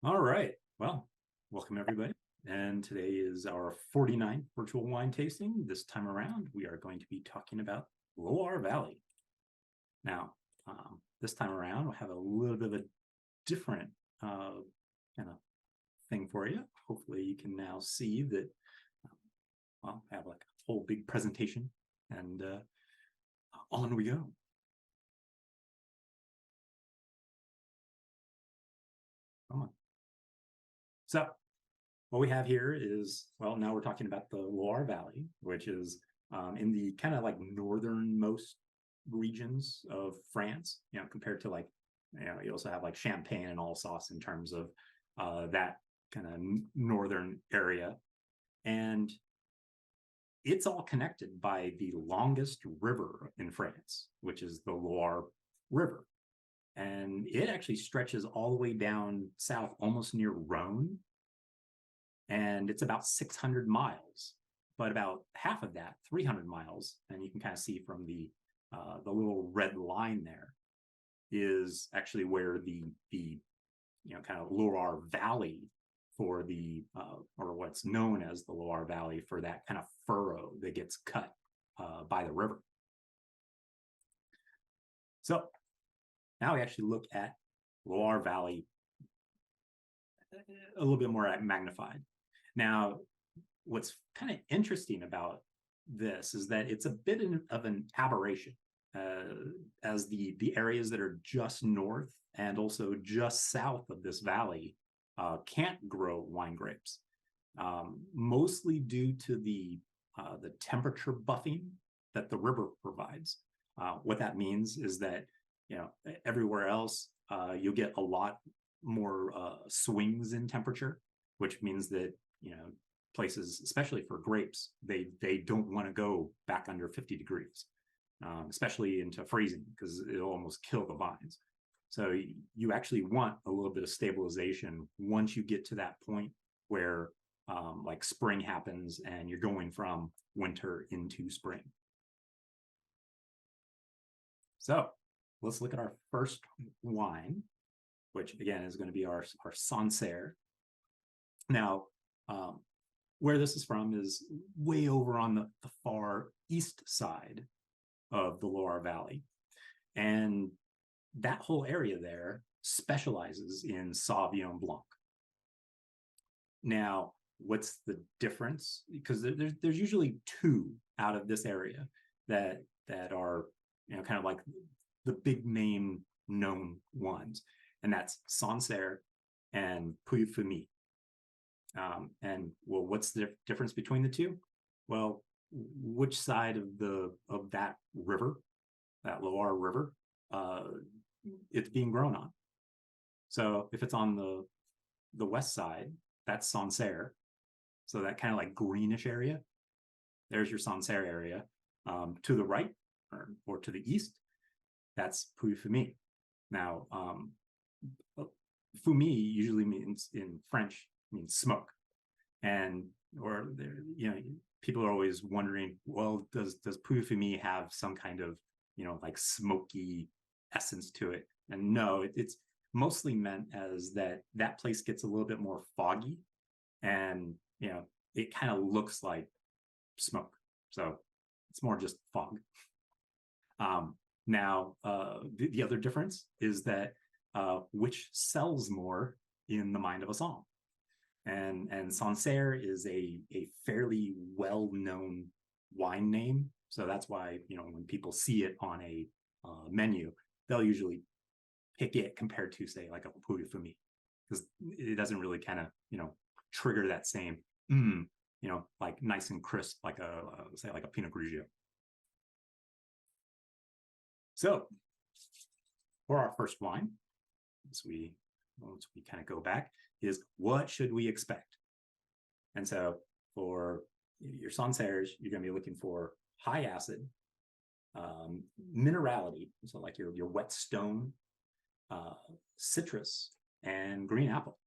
All right. Well, welcome everybody. And today is our 49th virtual wine tasting. This time around, we are going to be talking about Loire Valley. Now, this time around, we'll have a little bit of a different kind of thing for you. Hopefully you can now see that, well, I have like a whole big presentation and on we go. Come on. So what we have here is, well, now we're talking about the Loire Valley, which is in the kind of like northernmost regions of France, compared to like, you also have like Champagne and Alsace in terms of that kind of northern area. And it's all connected by the longest river in France, which is the Loire River. And it actually stretches all the way down south, almost near Rhone, and it's about 600 miles, but about half of that, 300 miles, and you can kind of see from the little red line there, is actually where the kind of Loire Valley for the or what's known as the Loire Valley for that kind of furrow that gets cut by the river. So now we actually look at Loire Valley a little bit more magnified. Now, what's kind of interesting about this is that it's a bit of an aberration, as the areas that are just north and also just south of this valley can't grow wine grapes, mostly due to the temperature buffing that the river provides. What that means is that everywhere else you'll get a lot more swings in temperature, which means that places, especially for grapes, they don't want to go back under 50 degrees, especially into freezing, because it'll almost kill the vines. So you actually want a little bit of stabilization once you get to that point where like spring happens and you're going from winter into spring. So let's look at our first wine, which again is going to be our Sancerre. Now, where this is from is way over on the far east side of the Loire Valley. And that whole area there specializes in Sauvignon Blanc. Now, what's the difference? Because there's usually two out of this area that are kind of like the big name known ones, and that's Sancerre and Puy-Fumi. And well, what's the difference between the two? Well, which side of that river, that Loire River, it's being grown on. So if it's on the west side, that's Sancerre. So that kind of like greenish area, there's your Sancerre area. To the right or to the east, that's Puy-Fumi. Now, fumi usually means in French means smoke, and or people are always wondering, well, does Puy-Fumi have some kind of like smoky essence to it? And no, it's mostly meant as that place gets a little bit more foggy, and it kind of looks like smoke, so it's more just fog. Now, the other difference is that which sells more in the mind of us all. And Sancerre is a fairly well-known wine name. So that's why, when people see it on a menu, they'll usually pick it compared to, say, like a Puy-Fumi, because it doesn't really kind of, trigger that same, like nice and crisp, like say like a Pinot Grigio. So for our first wine, once we kind of go back, is what should we expect? And so for your Sancerres, you're going to be looking for high acid, minerality, so like your wet stone, citrus, and green apple.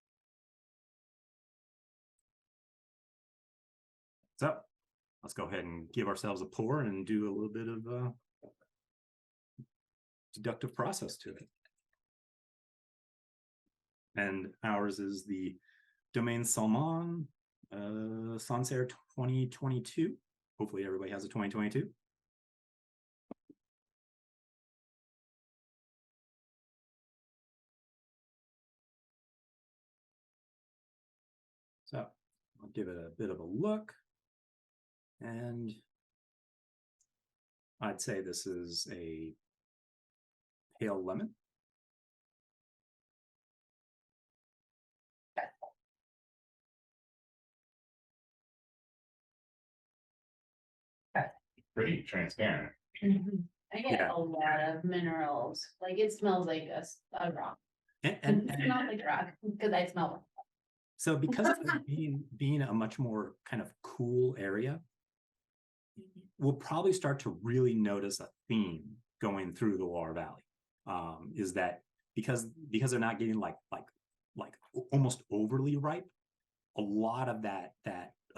So let's go ahead and give ourselves a pour and do a little bit of deductive process to it. And ours is the Domaine Salmon Sancerre 2022. Hopefully everybody has a 2022. So I'll give it a bit of a look. And I'd say this is a pale lemon. Pretty transparent. I get a lot of minerals. Like it smells like a rock. And Not like rock because I smell it. So because of it being a much more kind of cool area, we'll probably start to really notice a theme going through the Loire Valley. Is that because they're not getting like almost overly ripe, a lot of that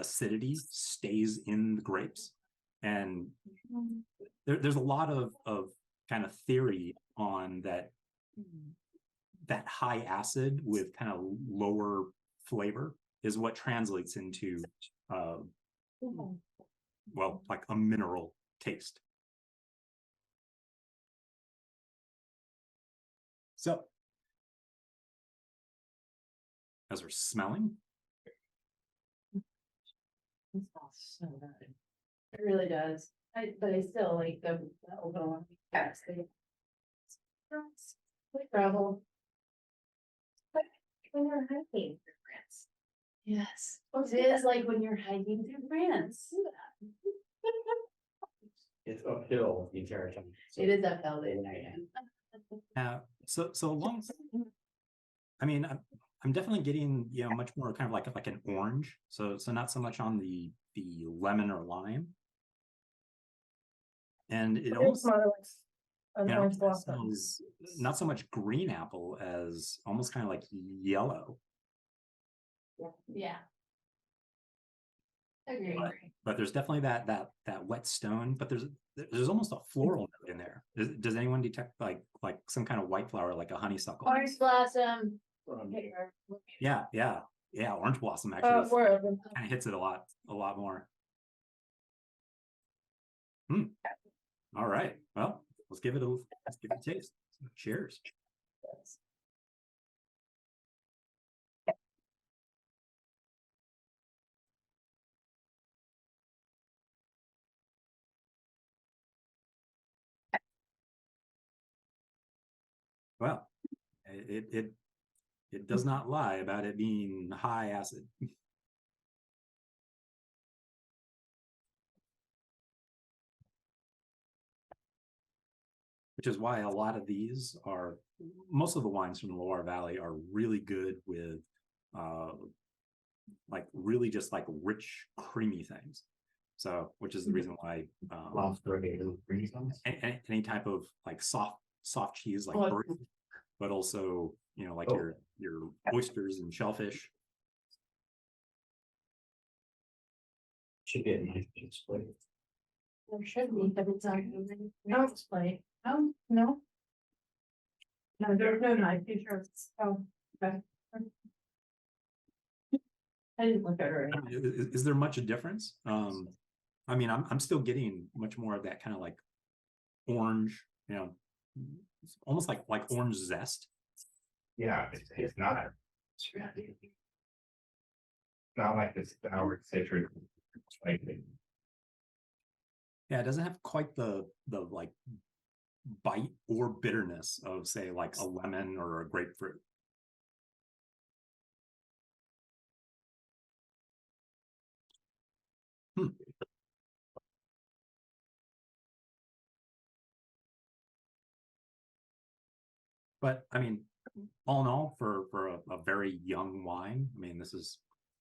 acidity stays in the grapes, and there's a lot of kind of theory on that high acid with kind of lower flavor is what translates into well, like a mineral taste. So as we're smelling, It smells so good. It really does. But I still like the open one. Yes, like gravel. But when you're hiking through France. Yes. It is like when you're hiking through France. It's uphill the entire time. So It is uphill the entire time. so long. I mean, I'm definitely getting much more kind of like an orange. So not so much on the lemon or lime, and it almost smells not so much green apple as almost kind of like yellow. Yeah. Agree. But there's definitely that wet stone, but there's almost a floral note in there. Does anyone detect like some kind of white flower, like a honeysuckle? Orange blossom. Yeah, orange blossom actually kind of hits it a lot more. All right, well, let's give it a taste. Cheers. Well, it does not lie about it being high acid. Which is why a lot of these most of the wines from the Loire Valley are really good with like really just like rich, creamy things. So, which is the reason why any type of like soft cheese like brie, but also like your oysters and shellfish. Should be a nice display. There should be, but it's on no display. Oh, no. No, there's no knife features. Oh, okay. I didn't look at her. Is there much a difference? I mean, I'm still getting much more of that kind of like orange, almost like orange zest. Yeah, it's not. It's not like this sour citrus. Yeah, it doesn't have quite the like bite or bitterness of say like a lemon or a grapefruit. But I mean, all in all, for a very young wine, I mean, this is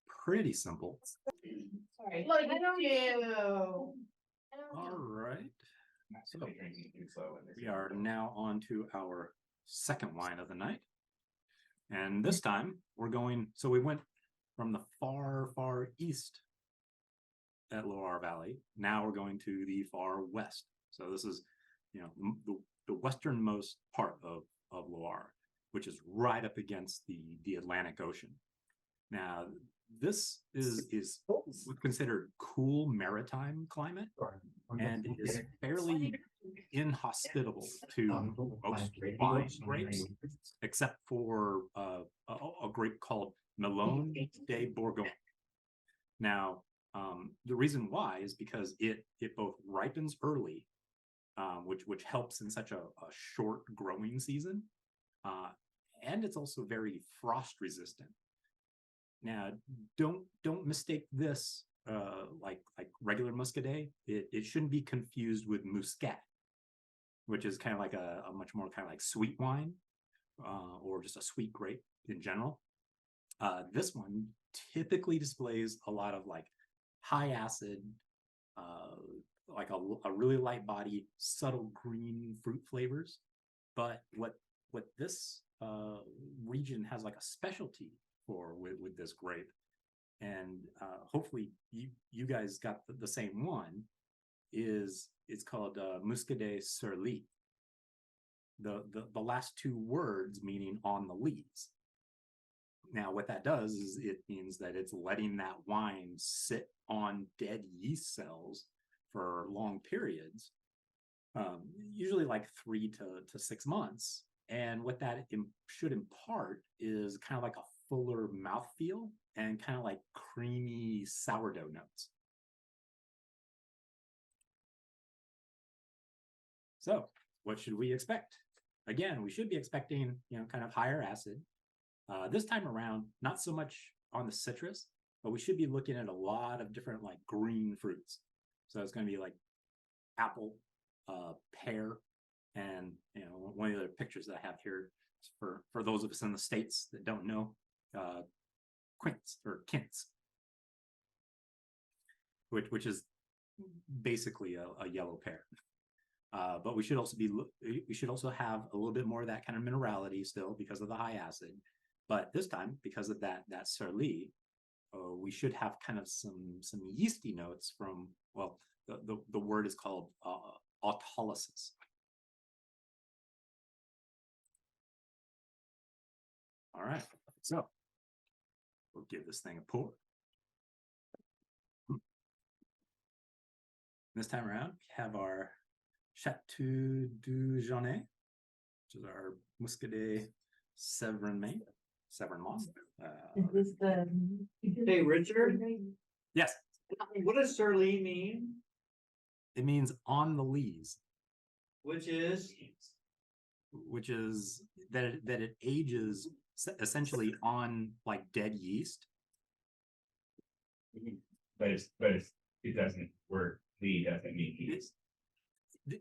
pretty simple. Sorry. Look, I don't know. All right. So we are now on to our second wine of the night. And this time we're going, so we went from the far east at Loire Valley. Now we're going to the far west. So this is, the westernmost part of Loire, which is right up against the Atlantic Ocean. Now, this is considered cool maritime climate, and it is fairly inhospitable to most wine grapes, except for a grape called Melon de Bourgogne. Now, the reason why is because it both ripens early, which helps in such a short growing season, and it's also very frost resistant. Now, don't mistake this like regular Muscadet. It shouldn't be confused with Muscat, which is kind of like a much more kind of like sweet wine, or just a sweet grape in general. This one typically displays a lot of like high acid, like a really light body, subtle green fruit flavors. But what this region has like a specialty for with this grape, and hopefully you guys got the same one, is it's called Muscadet sur lit. The last two words meaning on the lees. Now, what that does is it means that it's letting that wine sit on dead yeast cells for long periods, usually like 3 to 6 months. And what that should impart is kind of like a fuller mouthfeel and kind of like creamy sourdough notes. So what should we expect? Again, we should be expecting, kind of higher acid. This time around, not so much on the citrus, but we should be looking at a lot of different like green fruits. So it's going to be like apple, pear, and one of the other pictures that I have here is for those of us in the States that don't know, quince or quince, which is basically a yellow pear. But we should also have a little bit more of that kind of minerality still because of the high acid. But this time, because of that sur lit, we should have kind of some yeasty notes from, well, the word is called autolysis. All right, so we'll give this thing a pour. This time around, we have our Chateau du Jaunay, which is our Muscadet Sevre Main. Is this the? Hey, Richard? Yes. What does surly mean? It means on the lees, Which is? that it ages essentially on like dead yeast. But it doesn't work. Lee doesn't mean yeast.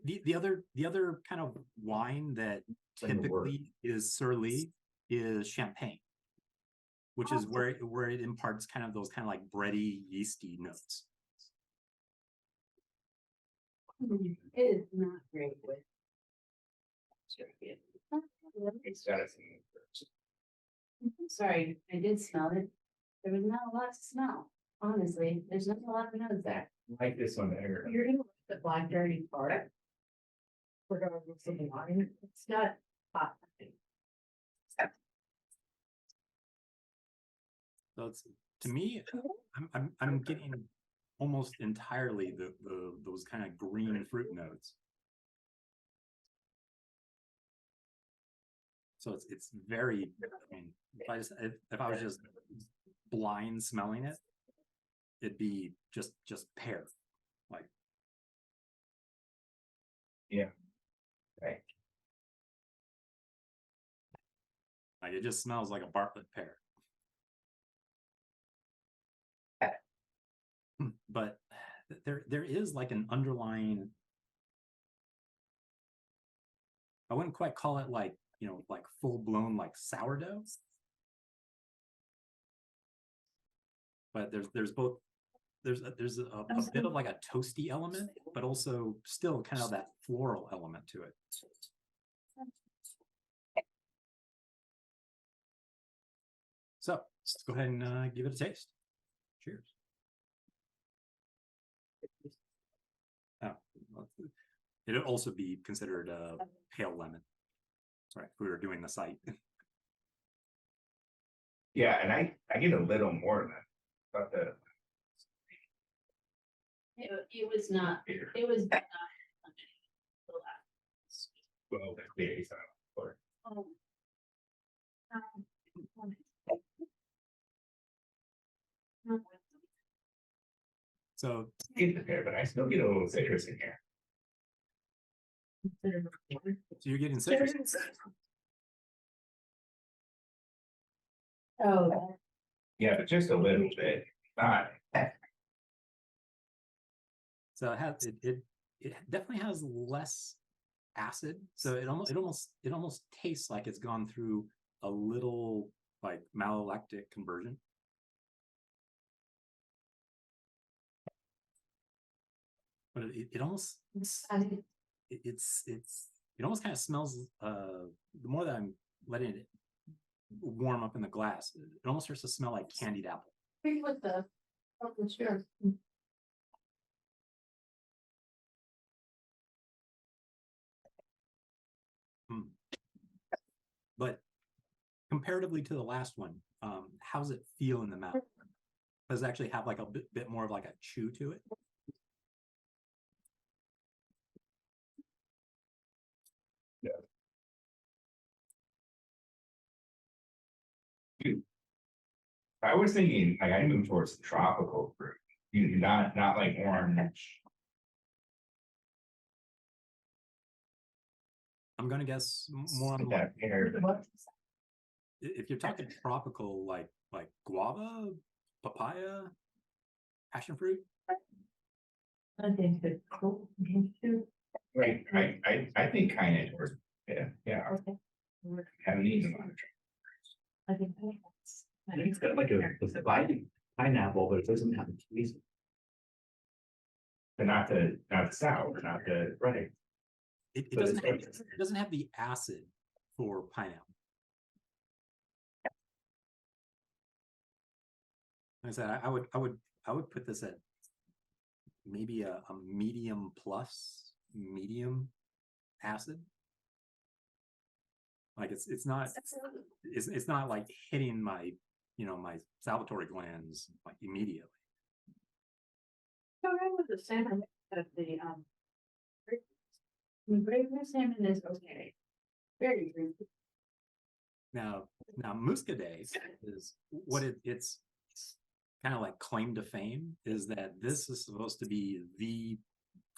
The other kind of wine that typically is surly is champagne, which is where it imparts kind of those kind of like bready, yeasty notes. It is not great with. It's got its Sorry, I did smell it. There was not a lot to smell. Honestly, there's not a lot of notes there. like this one better. You're gonna look at the black dirty part. We're gonna look some wine. It's not hot. So it's, to me, I'm getting almost entirely those kind of green fruit notes. So it's very, I mean, if I was just blind smelling it, it'd be just pear, like. Yeah. Right. Like it just smells like a Bartlett pear. But there is like an underlying, I wouldn't quite call it like, like full blown like sourdough. But there's both, there's a bit of like a toasty element, but also still kind of that floral element to it. So let's go ahead and give it a taste. Cheers. Oh, it'd also be considered a pale lemon. Sorry, if we were doing the site. Yeah, and I get a little more than that. But the It was not, beer, it was not. well, the clear is not. Or Oh. So get the pear, but I still get a little citrus in here. you're getting citrus. Oh, Yeah, but just a little bit. Not So it definitely has less acid. So it almost tastes like it's gone through a little like malolactic conversion. But it almost it almost kind of smells the more that I'm letting it warm up in the glass, it almost starts to smell like candied apple. with the, sure. But comparatively to the last one, how's it feel in the mouth? Does it actually have like a bit more of like a chew to it? I was thinking like I moved towards the tropical fruit. Not like orange. I'm gonna guess more on That pear. if you're talking tropical, like guava, papaya, passion fruit. I think it's cool. Right, I think kind of towards, yeah, haven't eaten a lot of I think that's. I think it's got like a biting pineapple, but it doesn't have a taste. but not the sour, not the, Right. It But doesn't it's- it doesn't have the acid for pineapple. Like I said, I would put this at maybe a medium plus medium acid. Like it's not like hitting my my salivatory glands like immediately. So I was the salmon of the regular salmon is okay. Very green. Now Muscadet is what it's kind of like claim to fame is that this is supposed to be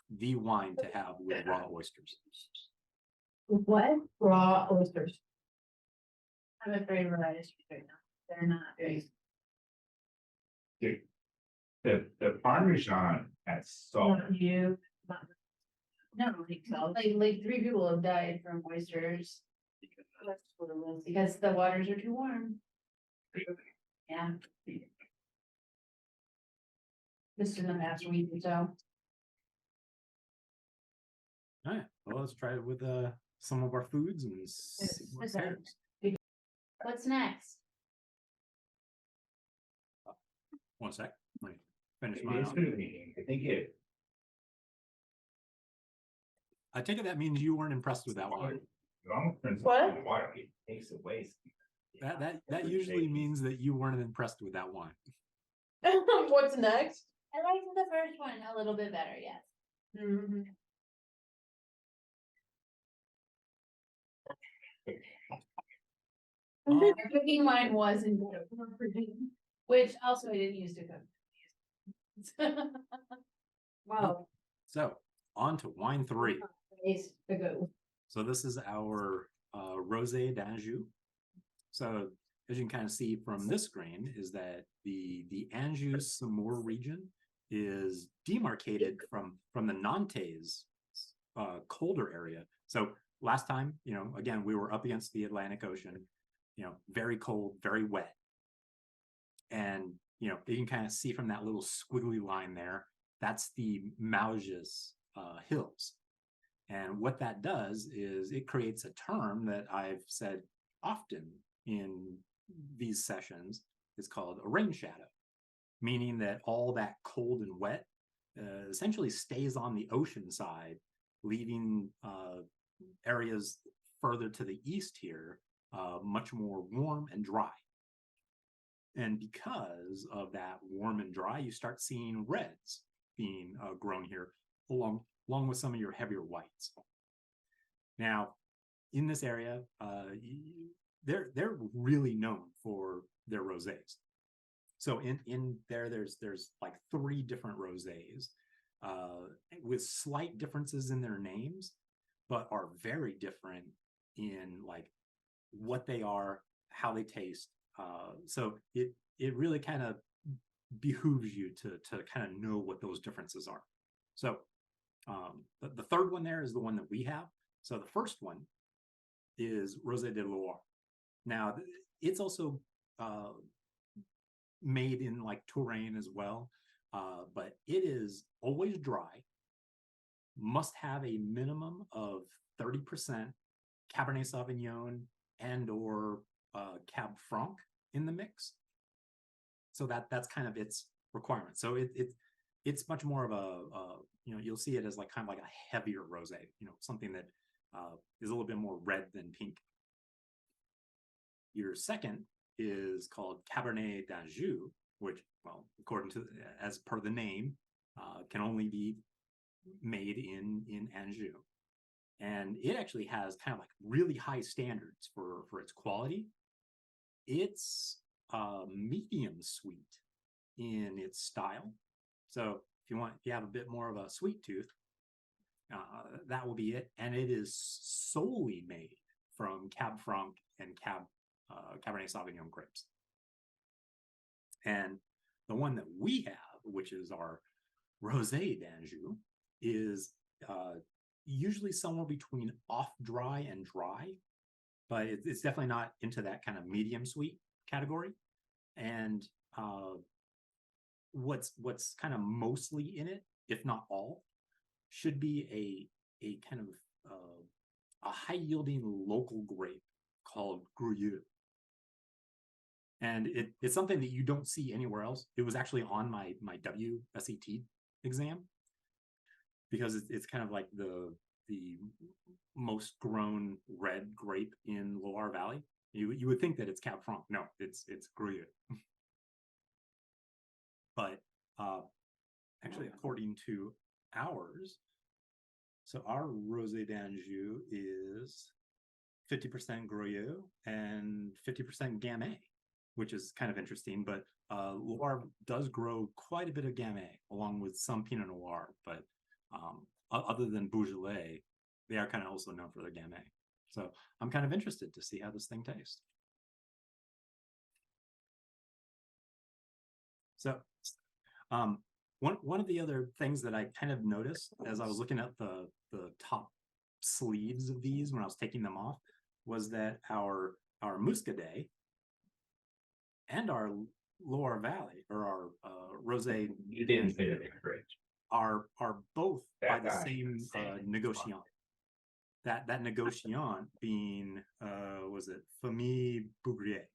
the wine to have with raw oysters. What? Raw oysters. I'm afraid of raw oysters right now. They're not very. the Parmesan has salt. Not you. No, like 3 people have died from oysters. That's what it was. Because the waters are too warm. Yeah. This is the master week, so. All right, well, let's try it with some of our foods and see what Is that- pairs. What's next? One sec. Let me finish It mine is off. gonna be, I think it. I take it that means you weren't impressed with that one. It almost turns What? into water, it takes away. That usually means that you weren't impressed with that wine. What's next? I liked the first one a little bit better, yes. Mm-hmm. Oh. Cooking wine wasn't good, which also I didn't use to cook. Wow. So on to wine 3. Taste the good. So this is our Rosé d'Anjou. So as you can kind of see from this screen is that the Anjou Saumur region is demarcated from the Nantes colder area. So last time, again, we were up against the Atlantic Ocean, very cold, very wet. And, you can kind of see from that little squiggly line there, that's the Mauges Hills. And what that does is it creates a term that I've said often in these sessions. It's called a rain shadow, meaning that all that cold and wet essentially stays on the ocean side, leaving areas further to the east here much more warm and dry. And because of that warm and dry, you start seeing reds being grown here along with some of your heavier whites. Now, in this area, they're really known for their rosés. So in there's like 3 different rosés with slight differences in their names, but are very different in like what they are, how they taste. So it really kind of behooves you to kind of know what those differences are. So the third one there is the one that we have. So the first one is Rosé de Loire. Now it's also made in like Touraine as well, but it is always dry, must have a minimum of 30% Cabernet Sauvignon and or Cab Franc in the mix. So that's kind of its requirement. So it's much more of a you'll see it as like kind of like a heavier rosé, something that is a little bit more red than pink. Your second is called Cabernet d'Anjou, which, well, according to as per the name, can only be made in Anjou, and it actually has kind of like really high standards for its quality. It's medium sweet in its style. So if you have a bit more of a sweet tooth, that will be it. And it is solely made from Cab Franc and Cabernet Sauvignon grapes. And the one that we have, which is our Rosé d'Anjou, is usually somewhere between off dry and dry, but it's definitely not into that kind of medium sweet category. And what's kind of mostly in it, if not all, should be a kind of a high yielding local grape called Gruyere. And it's something that you don't see anywhere else. It was actually on my WSET exam, because it's kind of like the most grown red grape in Loire Valley. You would think that it's Cab Franc. No, it's Gruyere. But actually, according to ours, so our Rosé d'Anjou is 50% Gruyere and 50% Gamay, which is kind of interesting. But Loire does grow quite a bit of Gamay along with some Pinot Noir. But other than Bougrier, they are kind of also known for their Gamay. So I'm kind of interested to see how this thing tastes. So one of the other things that I kind of noticed as I was looking at the top sleeves of these when I was taking them off was that our Muscadet and our Loire Valley, or our Rosé, You didn't say that great. are both That by the guy same said negociant. That negociant being was it Famille Bougrier.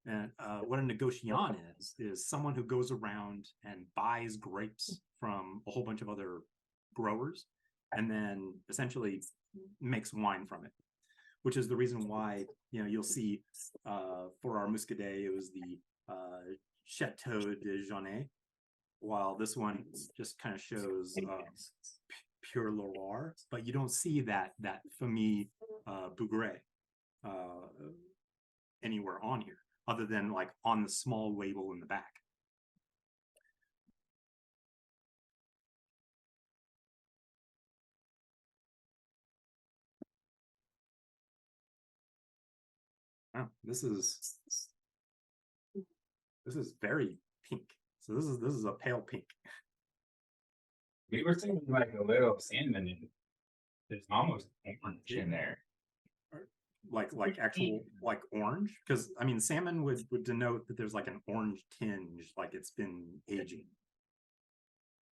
And what a negociant is someone who goes around and buys grapes from a whole bunch of other growers and then essentially makes wine from it, which is the reason why you'll see for our Muscadet it was the Chateau de Jaunay, while this one just kind of shows pure Loire, but you don't see that Famille Bougrier anywhere on here, other than like on the small label in the back. Oh, this is very pink. So this is a pale pink. We were thinking like a little salmon, and there's almost orange in there. Like actual like orange, because I mean salmon would denote that there's like an orange tinge, like it's been aging.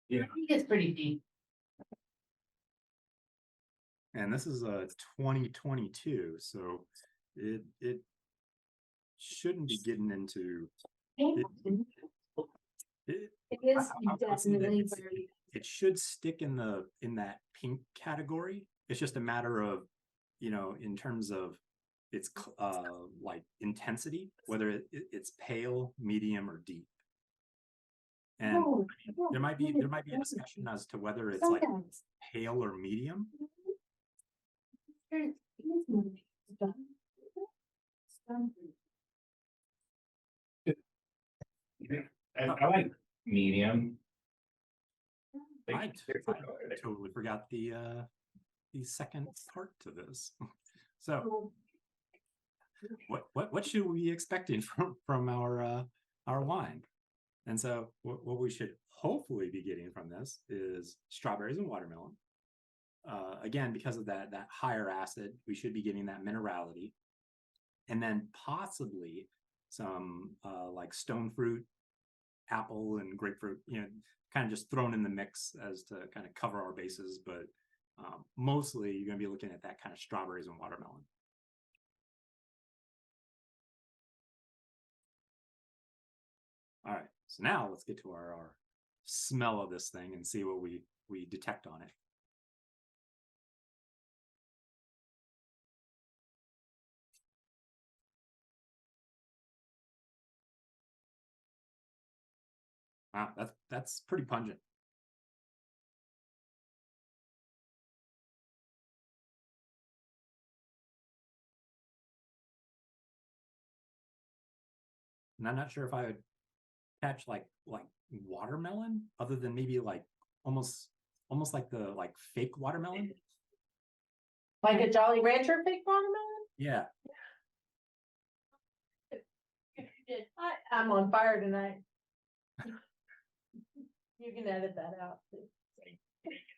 Yeah. I think it's pretty deep. And this is a 2022, so it shouldn't be getting into it is I would say that definitely very. it should stick in that pink category. It's just a matter of in terms of like intensity, whether it's pale, medium, or deep. And there might be a discussion as to whether it's like pale or medium. I like medium. I totally forgot the second part to this. So what should we be expecting from our wine? And so what we should hopefully be getting from this is strawberries and watermelon. Again, because of that higher acid, we should be getting that minerality, and then possibly some like stone fruit, apple, and grapefruit, kind of just thrown in the mix as to kind of cover our bases. But mostly you're going to be looking at that kind of strawberries and watermelon. All right, so now let's get to our smell of this thing and see what we detect on it. Wow, that's pretty pungent. And I'm not sure if I would catch like watermelon, other than maybe like almost like the fake watermelon. Like a Jolly Rancher fake watermelon? Yeah. I'm on fire tonight. You can edit that out.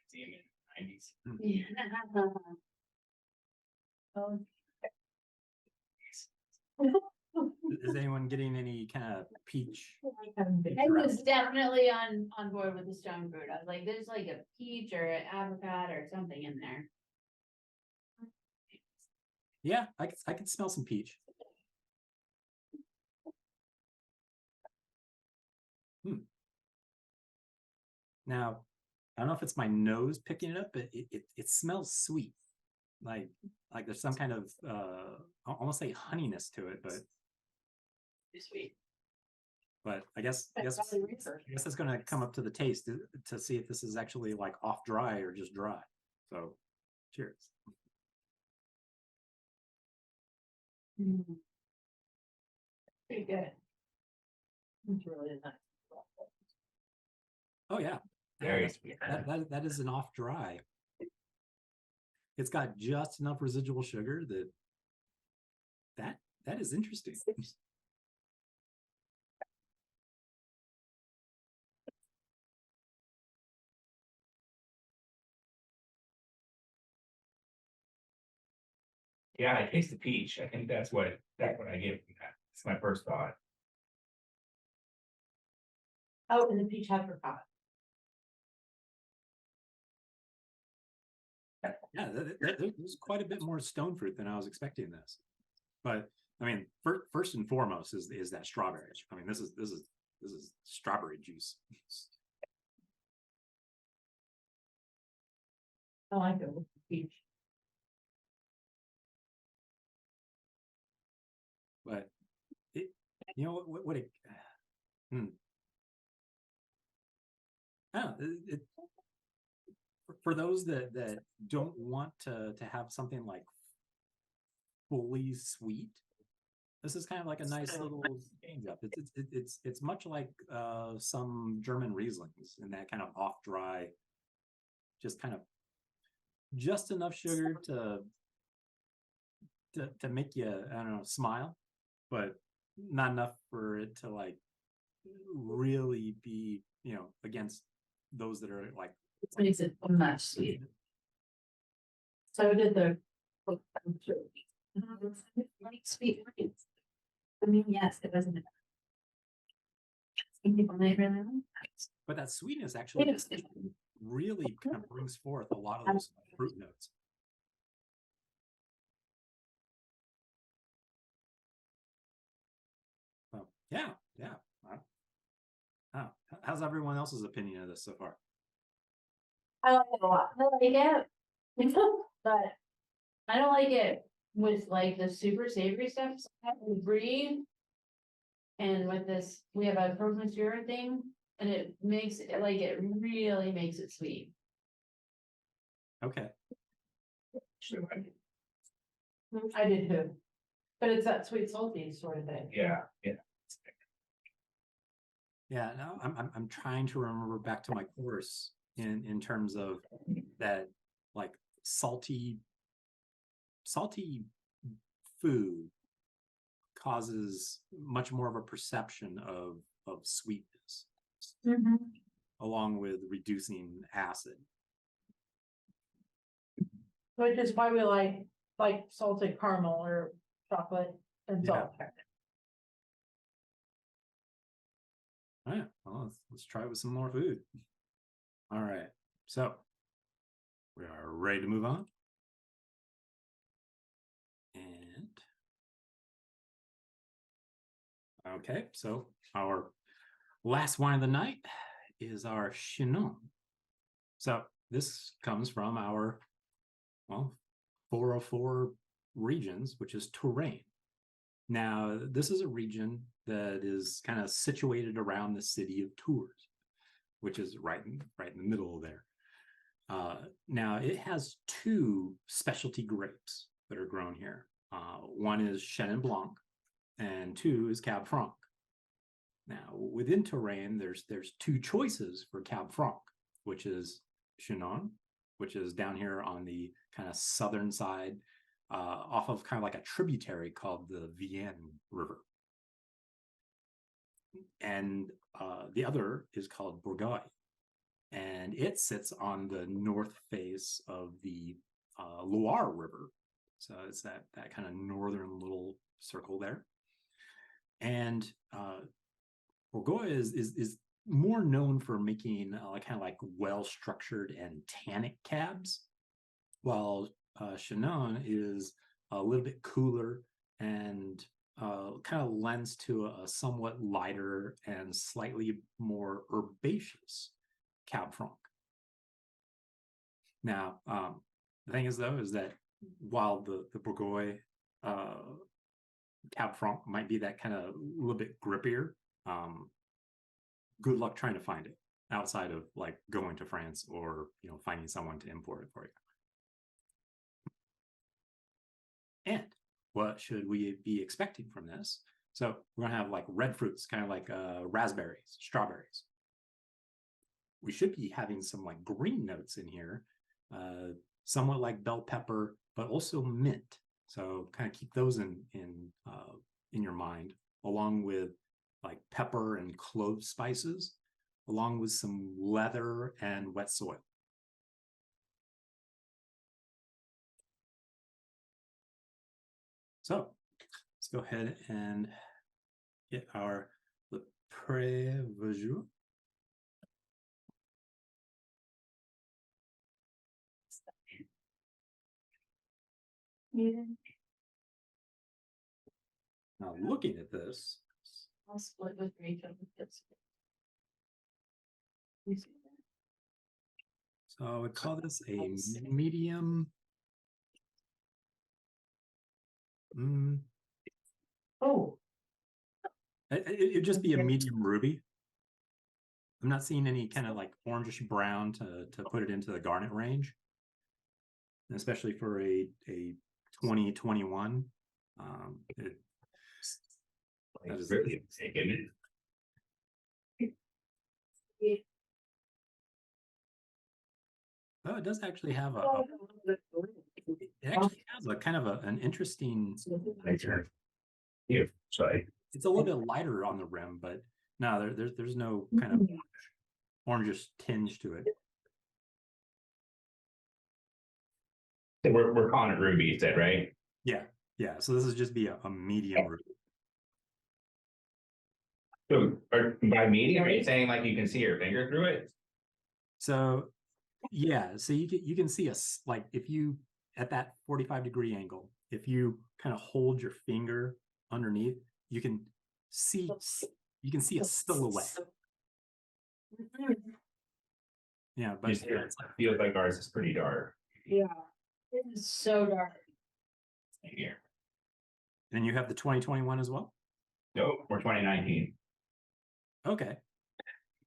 See him in the 90s. Oh. Is anyone getting any kind of peach? I was definitely on board with the stone fruit. I was like, there's like a peach or an apricot or something in there. Yeah, I could smell some peach. Now, I don't know if it's my nose picking it up, but it smells sweet. Like there's some kind of almost like honeyness to it, but Too sweet. But I guess that's going to come up to the taste to see if this is actually like off dry or just dry. So, cheers. Pretty good. It's really nice. Oh yeah, Very that's- sweet. that is an off dry. It's got just enough residual sugar that is interesting. Yeah, I taste the peach. I think that's what I get from that. It's my first thought. Oh, and the peach apricot. Yeah, there's quite a bit more stone fruit than I was expecting this. But I mean, first and foremost is that strawberry. I mean, this is strawberry juice. I like it with peach. But you know what it. For those that don't want to have something like fully sweet, this is kind of like a nice little change up. It's much like some German Rieslings in that kind of off dry, just kind of just enough sugar to make you, I don't know, smile, but not enough for it to like really be, against those that are like. It makes it much sweet. So did the like sweet wines. I mean, yes, it wasn't. Some people may really like that. But that sweetness actually really kind of brings forth a lot of those fruit notes. So, yeah. How's everyone else's opinion of this so far? I like it a lot. I like it. But I don't like it with like the super savory stuff, so I have the brie. And with this, we have a frozen syrup thing, and it makes it like, it really makes it sweet. Okay. Actually, like, I did too. But it's that sweet salty sort of thing. yeah, yeah. Yeah, no, I'm trying to remember back to my course in terms of that, like salty food causes much more of a perception of sweetness, along with reducing acid. Which is why we like salted caramel or chocolate and Yeah. salt. All right, well, let's try with some more food. All right, so we are ready to move on. And okay, so our last wine of the night is our Chinon. So this comes from our, well, 404 regions, which is Touraine. Now, this is a region that is kind of situated around the city of Tours, which is right in the middle there. Now, it has two specialty grapes that are grown here. One is Chenin Blanc, and two is Cab Franc. Now, within Touraine, there's two choices for Cab Franc, which is Chinon, which is down here on the kind of southern side, off of kind of like a tributary called the Vienne River. And the other is called Bougrier, and it sits on the north face of the Loire River. So it's that kind of northern little circle there. And Bourgogne is more known for making kind of like well-structured and tannic cabs, while Chinon is a little bit cooler and kind of lends to a somewhat lighter and slightly more herbaceous Cab Franc. Now, the thing is, though, is that while the Bourgogne Cab Franc might be that kind of a little bit grippier, good luck trying to find it outside of like going to France or finding someone to import it for you. And what should we be expecting from this? So we're gonna have like red fruits, kind of like raspberries, strawberries. We should be having some like green notes in here, somewhat like bell pepper, but also mint. So kind of keep those in your mind, along with like pepper and clove spices, along with some leather and wet soil. So let's go ahead and get our Le Pré Vaujour. Yeah. Now looking at this, I'll split with Rachel. so I would call this a medium. Oh. It'd just be a medium ruby. I'm not seeing any kind of like orangish brown to put it into the garnet range, and especially for a 2021. That is really taken it. Oh, it does actually have it actually has a kind of an interesting. Here, sorry. It's a little bit lighter on the rim, but no, there's no kind of orangish tinge to it. So we're calling it ruby, you said, right? Yeah. So this is just be a medium ruby. So by medium, are you saying like you can see your finger through it? So yeah, so you can see us like if you at that 45-degree angle, if you kind of hold your finger underneath, you can see a silhouette. Yeah, but Just here, it feels like ours is pretty dark. Yeah. It is so dark. Here. And you have the 2021 as well? Nope, we're 2019. Okay.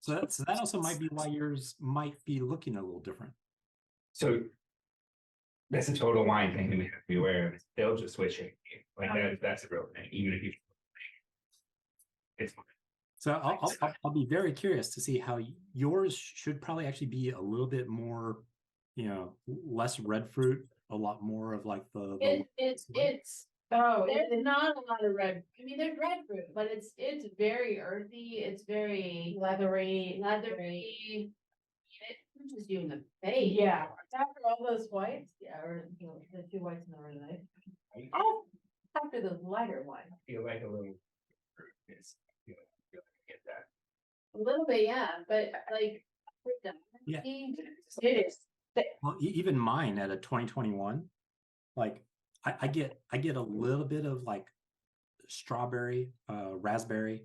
So that also might be why yours might be looking a little different. So that's a total wine thing that we have to be aware of. They'll just switch it. Like that's a real thing, even if you. It's So I'll be very curious to see how yours should probably actually be a little bit more, you know, less red fruit, a lot more of like the It's there's not a lot of red, I mean, there's red fruit, but it's very earthy, it's very leathery. It punches you in the face. Yeah, after all those whites, yeah, or, you know, the two whites in the red light. Oh, after the lighter one. feel like a little. It's, feel like I get that. A little bit, yeah, but like. Yeah. It is. well, even mine at a 2021, like I get a little bit of like strawberry, raspberry.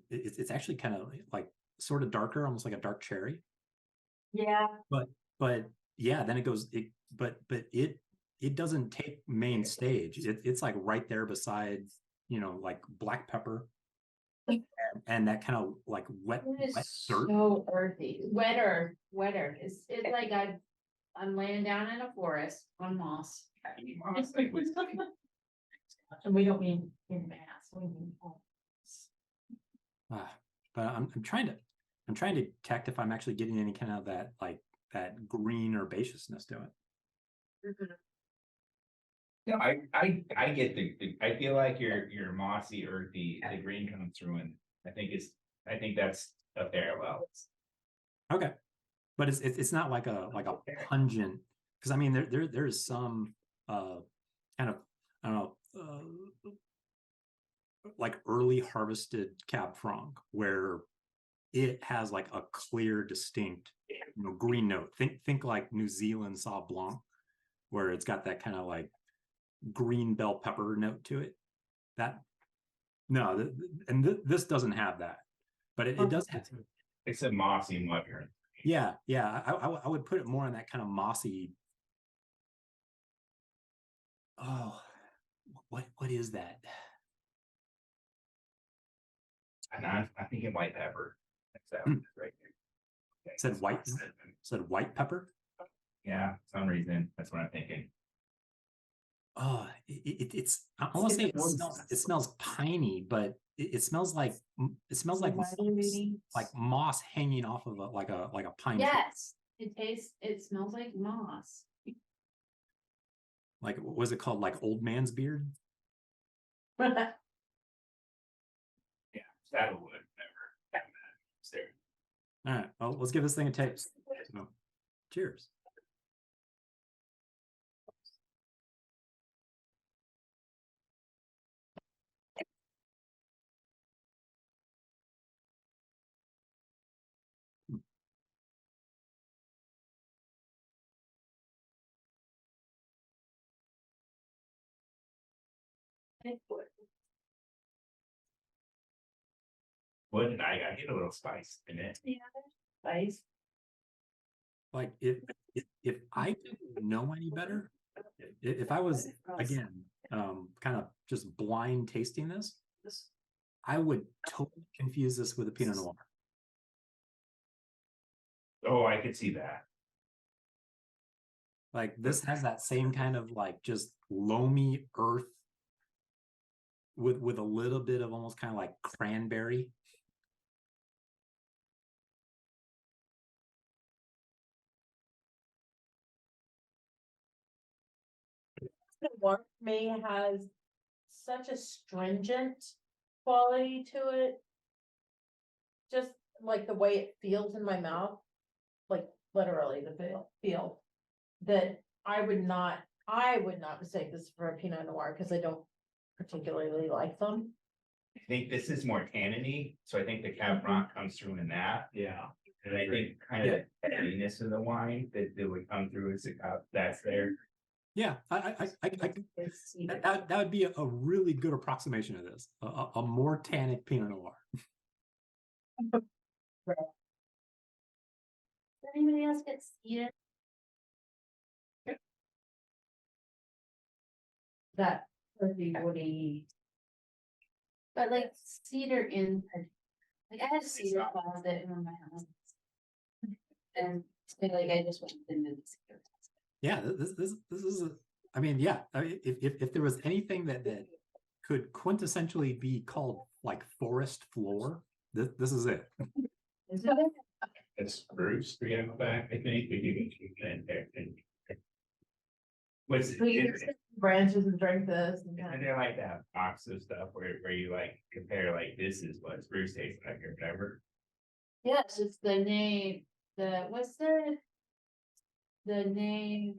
It's actually kind of like sort of darker, almost like a dark cherry. Yeah. But yeah, then it goes but it doesn't take main stage. It's like right there beside, you know, like black pepper and that kind of like wet It is dirt. so earthy, wetter. It's like I'm laying down in a forest on moss. And we don't mean in mass, we mean. But I'm trying to detect if I'm actually getting any kind of that like that green herbaceousness to it. No, I get I feel like your mossy, earthy, the green comes through, and I think that's a parallel. Okay, but it's not like a pungent, because I mean there is some kind of, I don't know, like early harvested Cab Franc where it has like a clear, distinct, you know, green note. Think like New Zealand Sauv Blanc, where it's got that kind of like green bell pepper note to it. That no, this doesn't have that, but it does have. It's a mossy mushroom. Yeah, I would put it more in that kind of mossy. Oh, what is that? And I'm thinking white pepper. That's that one right there. Okay. Said white pepper. Yeah, for some reason that's what I'm thinking. Oh, it's I almost say it smells piney, but it smells like moss hanging off of like a pine tree. Yes, it smells like moss. Like what was it called? Like old man's beard? Yeah, saddlewood, never. It's there. All right, well, let's give this thing a taste. So, cheers. Wood and I get a little spice in it. Yeah, spice. Like if I didn't know any better, if I was again kind of just blind tasting this, I would totally confuse this with a Pinot Noir. Oh, I could see that. Like this has that same kind of like just loamy earth with a little bit of almost kind of like cranberry. Warmth May has such a stringent quality to it. Just like the way it feels in my mouth, like literally the feel that I would not mistake this for a Pinot Noir because I don't particularly like them. I think this is more tanniny, so I think the Cab Franc comes through in that. Yeah. And I think kind of the heaviness of the wine that would come through as a cup, that's there. Yeah, that would be a really good approximation of this. A more tannic Pinot Noir. Does anybody else get seated? that earthy woody. But like cedar in, like I had a cedar closet in my house. And like I just went into the cedar. Yeah, this is I mean, yeah, if there was anything that could quintessentially be called like forest floor, this is it. It's spruce, we have back, I think, we can in there. What's Branches and drink this. And and they're like that box of stuff where you like compare like this is what spruce tastes like or whatever. Yes, it's the name, what's the name?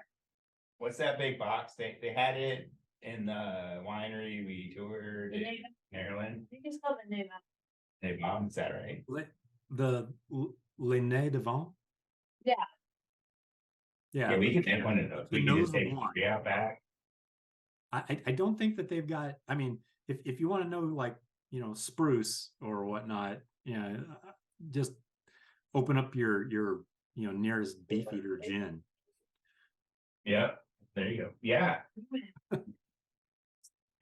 What's that big box? They had it in the winery we toured The in name, Maryland. I think it's called the name. Hey, mom, is that right? The Le Nez de Vent. Yeah. Yeah, we can make one of those. The We can nose just of take wine. three out back. I don't think that they've got, I mean, if you want to know like, you know, spruce or whatnot, you know, just open up your you know, nearest Beefeater gin. Yeah, there you go. Yeah.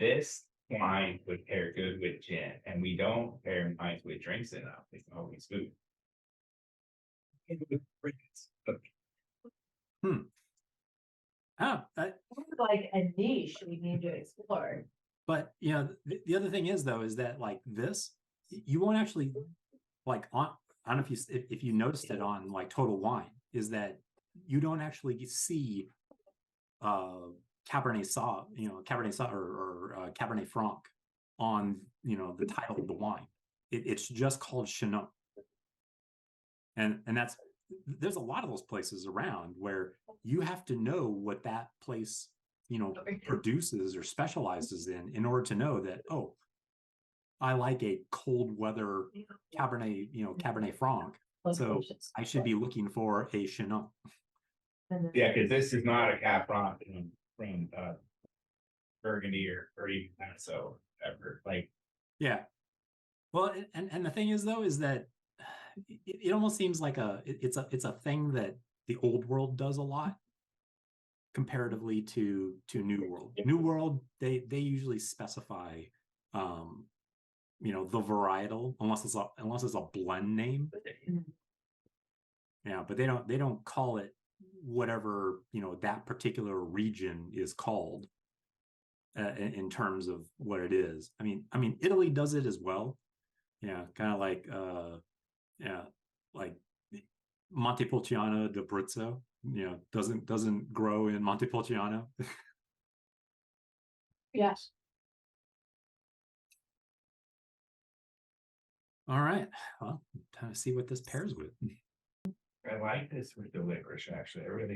This wine would pair good with gin, and we don't pair wines with drinks enough. It's always food. like a niche we need to explore. But you know, the other thing is though, is that like this, you won't actually like on, I don't know if you noticed it on like Total Wine, is that you don't actually see Cabernet Sauv, you know, Cabernet Sauv or Cabernet Franc on, you know, the title of the wine. It's just called Chinon. And that's, there's a lot of those places around where you have to know what that place, you know, produces or specializes in order to know that, oh, I like a cold weather Cabernet, you know, Cabernet Franc. So I should be looking for a Chinon. Yeah, because this is not a Cab Franc from Burgundy or even that, so ever like. Yeah. Well, and the thing is though, is that it almost seems like it's a thing that the old world does a lot comparatively to New World. New World, they usually specify you know, the varietal unless it's a blend name. Yeah, but they don't call it whatever, you know, that particular region is called in terms of what it is. I mean Italy does it as well. Yeah, kind of like yeah, like Montepulciano d'Abruzzo, you know, doesn't grow in Montepulciano. Yes. All right, well, time to see what this pairs with. I like this with the licorice, actually. I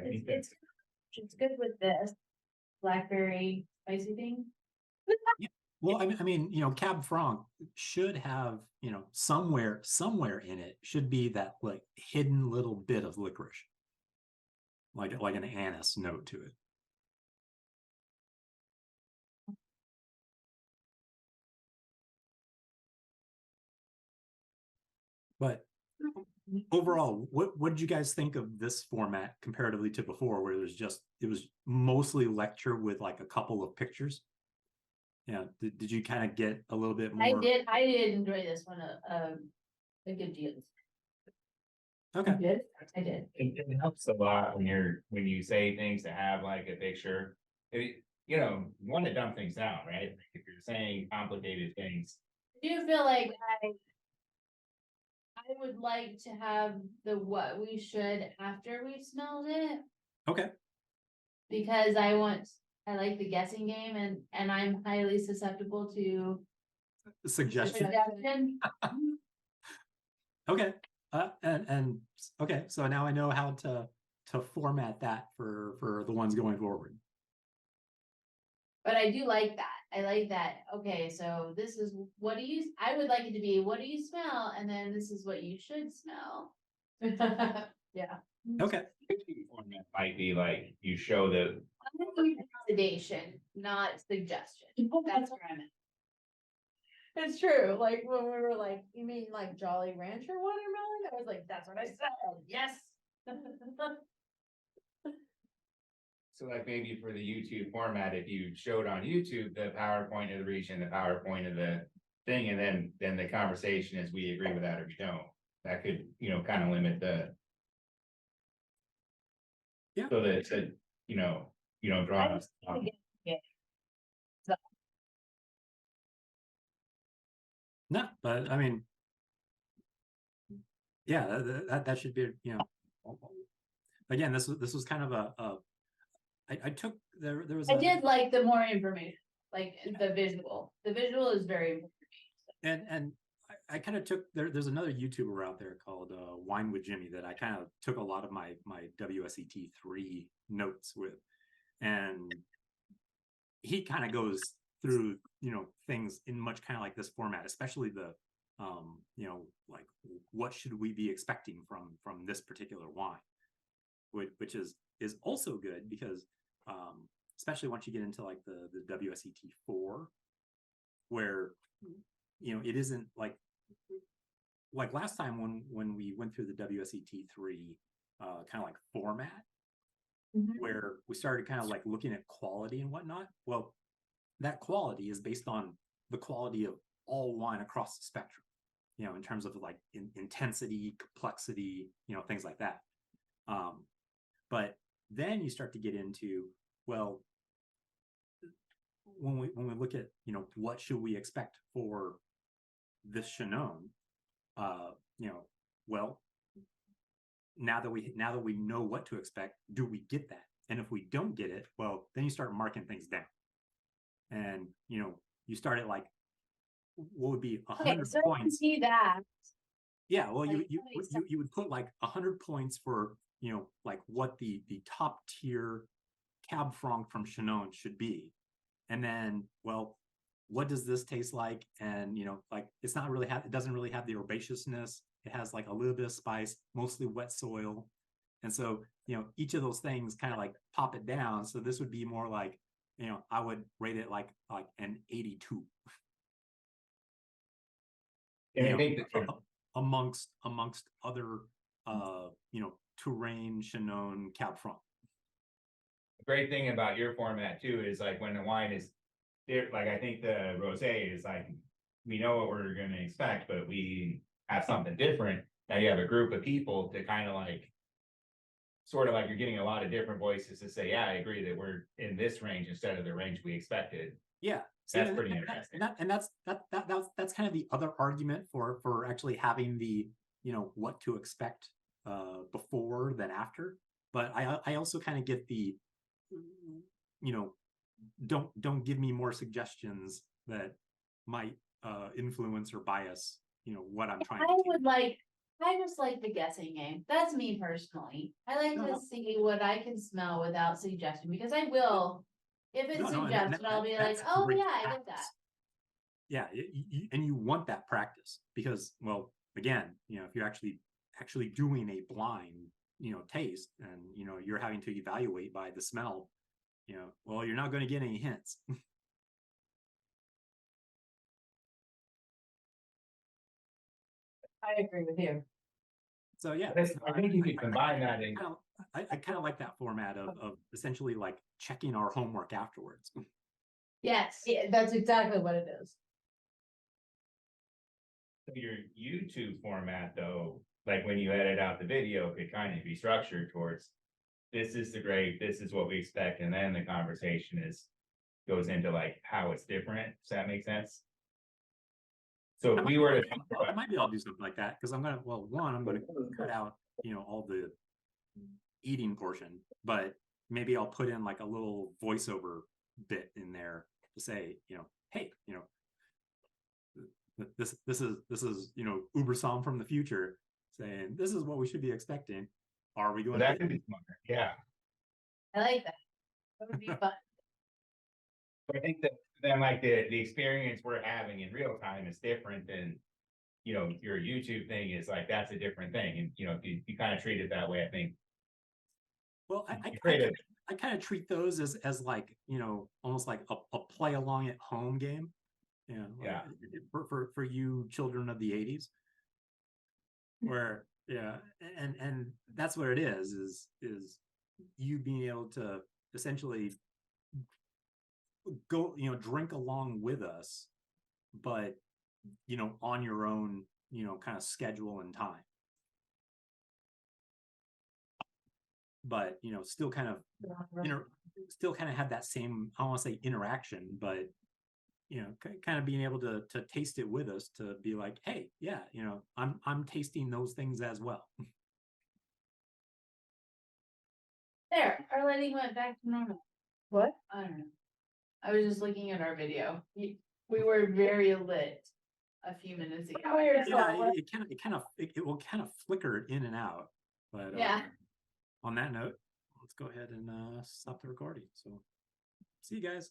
think that's It's good with this blackberry spicy thing. Well, I mean, you know, Cab Franc should have, you know, somewhere in it should be that like hidden little bit of licorice, like an anise note to it. But overall, what did you guys think of this format comparatively to before, where it was mostly lecture with like a couple of pictures? Yeah, did you kind of get a little bit more? I did enjoy this one a good deal. Okay. I did. it helps a lot when you say things to have like a picture. You know, you want to dumb things down, right? If you're saying complicated things. I do feel like I would like to have the what we should after we smelled it, Okay. because I like the guessing game and I'm highly susceptible to Suggestion. suggestion. Okay. And okay, so now I know how to format that for the ones going forward. But I do like that. I like that. Okay, so this is I would like it to be, what do you smell? And then this is what you should smell. Yeah. Okay. Format might be like you show the Sedation, not suggestion. That's where I'm at. It's true, like when we were like, you mean like Jolly Rancher watermelon? I was like, that's what I said, yes. So like maybe for the YouTube format, if you showed on YouTube the PowerPoint of the region, the PowerPoint of the thing, and then the conversation is we agree with that or we don't. That could, kind of limit the. Yeah. So that, you don't draw. us off. No, but I mean, yeah, that should be, again, this was kind of I took there was I did like the more information, like the visual. The visual is very important. and I kind of took there's another YouTuber out there called Wine with Jimmy that I kind of took a lot of my WSET3 notes with, and he kind of goes through things in much kind of like this format, especially the like what should we be expecting from this particular wine, which is also good because especially once you get into like the WSET4, where it isn't like last time when we went through the WSET3 kind of like format, where we started kind of like looking at quality and whatnot. Well, that quality is based on the quality of all wine across the spectrum, in terms of like intensity, complexity, things like that. But then you start to get into, well, when we look at, what should we expect for this Chinon, well, now that we know what to expect, do we get that? And if we don't get it, well, then you start marking things down. And, you start at like, what would be 100 so points? I can see that. Yeah, well, Like, you would put like 100 points for, like what the top tier Cab Franc from Chinon should be. And then, well, what does this taste like? And, like it doesn't really have the herbaceousness. It has like a little bit of spice, mostly wet soil. And so, each of those things kind of like pop it down. So this would be more like, I would rate it like an 82. And I think that amongst other Touraine, Chinon, Cab Franc. the great thing about your format too is like when the wine is there, like I think the rosé is like we know what we're going to expect, but we have something different. Now you have a group of people to kind of like sort of like you're getting a lot of different voices to say, yeah, I agree that we're in this range instead of the range we expected. Yeah, that's pretty interesting. That's kind of the other argument for actually having the what to expect before than after. But I also kind of get the don't give me more suggestions that might influence or bias what I'm trying to I just like the guessing game. That's me personally. I like to see what I can smell without suggestion, because I will, if it's suggested, I'll be like, oh yeah, I get that. Yeah, and you want that practice because, well, again, if you're actually doing a blind, taste, and you're having to evaluate by the smell, well, you're not going to get any hints. I agree with you. So yeah, I think you could combine that in. I kind of like that format of essentially like checking our homework afterwards. Yes. Yeah, that's exactly what it is. Your YouTube format though, like when you edit out the video, could kind of be structured towards this is the grade, this is what we expect, and then the conversation goes into like how it's different. Does that make sense? So if we were to I might be able to do something like that because I'm gonna cut out all the eating portion, but maybe I'll put in like a little voiceover bit in there to say, hey, this is Uber Sam from the future saying this is what we should be expecting. Are we going that to could be smart? Yeah. I like that. That would be fun. I think that then like the experience we're having in real time is different than your YouTube thing is like that's a different thing. And you kind of treat it that way, I think. Well, I kind of treat those as like, almost like a play along at home game. Yeah. For you children of the 80s. Where, yeah, and that's what it is you being able to, essentially go, drink along with us, but, on your own, kind of schedule and time. But, still kind of, still kind of have that same, I don't want to say interaction, but, kind of being able to taste it with us, to be like, hey, yeah, I'm tasting those things as well. There, our lighting went back to normal. What? I don't know. I was just looking at our video. We were very lit a few minutes ago. Oh, you're Yeah, it will kind of flicker in and out. But Yeah. On that note, let's go ahead and stop the recording. So see you guys.